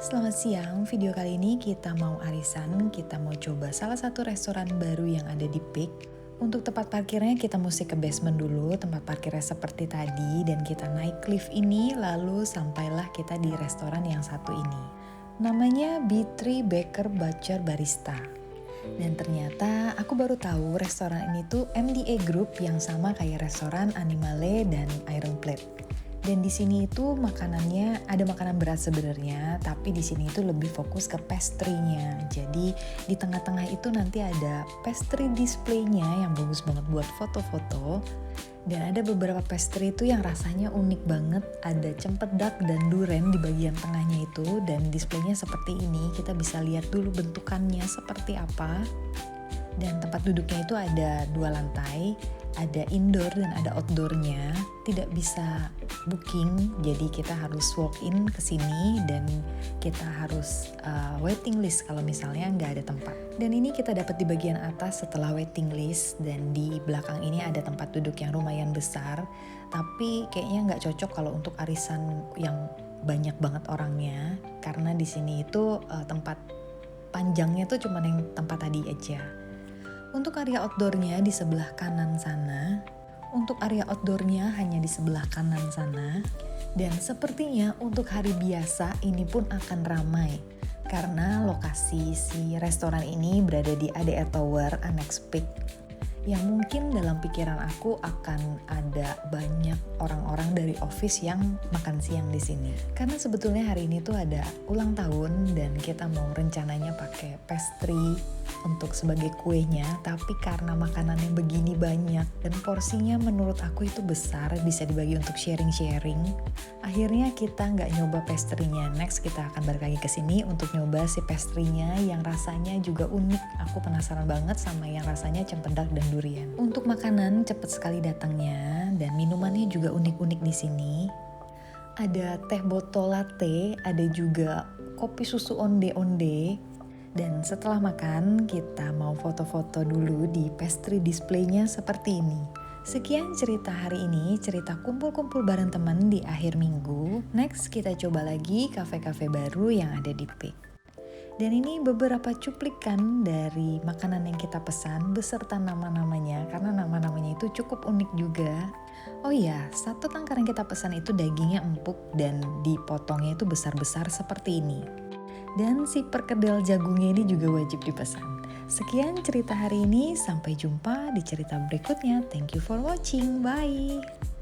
Selamat siang. Video kali ini kita mau arisan, kita mau coba salah satu restoran baru yang ada di Peak. Untuk tempat parkirnya kita mesti ke basement dulu, tempat parkirnya seperti tadi, dan kita naik lift ini lalu sampailah kita di restoran yang satu ini. Namanya B3 Baker Butcher Barista. Dan ternyata aku baru tahu restoran ini tuh MDA Group yang sama kayak restoran Animale dan Iron Plate. Dan di sini itu makanannya ada makanan berat sebenarnya, tapi di sini itu lebih fokus ke pastry-nya. Jadi di tengah-tengah itu nanti ada pastry display-nya yang bagus banget buat foto-foto. Dan ada beberapa pastry itu yang rasanya unik banget, ada cempedak dan duren di bagian tengahnya itu, dan displaynya seperti ini. Kita bisa lihat dulu bentukannya seperti apa. Dan tempat duduknya itu ada 2 lantai, ada indoor dan ada outdoornya. Tidak bisa booking, jadi kita harus walk in ke sini dan kita harus waiting list kalau misalnya nggak ada tempat. Dan ini kita dapat di bagian atas setelah waiting list, dan di belakang ini ada tempat duduk yang lumayan besar, tapi kayaknya nggak cocok kalau untuk arisan yang banyak banget orangnya, karena di sini itu tempat panjangnya tuh cuma yang tempat tadi aja. Untuk area outdoornya di sebelah kanan sana. Untuk area outdoornya hanya di sebelah kanan sana. Dan sepertinya untuk hari biasa ini pun akan ramai. Karena lokasi si restoran ini berada di ADE Tower Annex Peak. Yang mungkin dalam pikiran aku akan ada banyak orang-orang dari office yang makan siang di sini. Karena sebetulnya hari ini tuh ada ulang tahun dan kita mau rencananya pakai pastry untuk sebagai kuenya, tapi karena makanannya begini banyak dan porsinya menurut aku itu besar, bisa dibagi untuk sharing-sharing. Akhirnya kita nggak nyoba pastry-nya. Next kita akan balik lagi ke sini untuk nyoba si pastry-nya yang rasanya juga unik. Aku penasaran banget sama yang rasanya cempedak dan durian. Untuk makanan cepet sekali datangnya dan minumannya juga unik-unik di sini. Ada teh botol latte, ada juga kopi susu onde-onde. Dan setelah makan, kita mau foto-foto dulu di pastry display-nya seperti ini. Sekian cerita hari ini, cerita kumpul-kumpul bareng teman di akhir minggu. Next, kita coba lagi kafe-kafe baru yang ada di Peak. Dan ini beberapa cuplikan dari makanan yang kita pesan beserta nama-namanya, karena nama-namanya itu cukup unik juga. Oh iya, satu tangkar yang kita pesan itu dagingnya empuk dan dipotongnya itu besar-besar seperti ini. Dan si perkedel jagungnya ini juga wajib dipesan. Sekian cerita hari ini, sampai jumpa di cerita berikutnya. Thank you for watching, bye!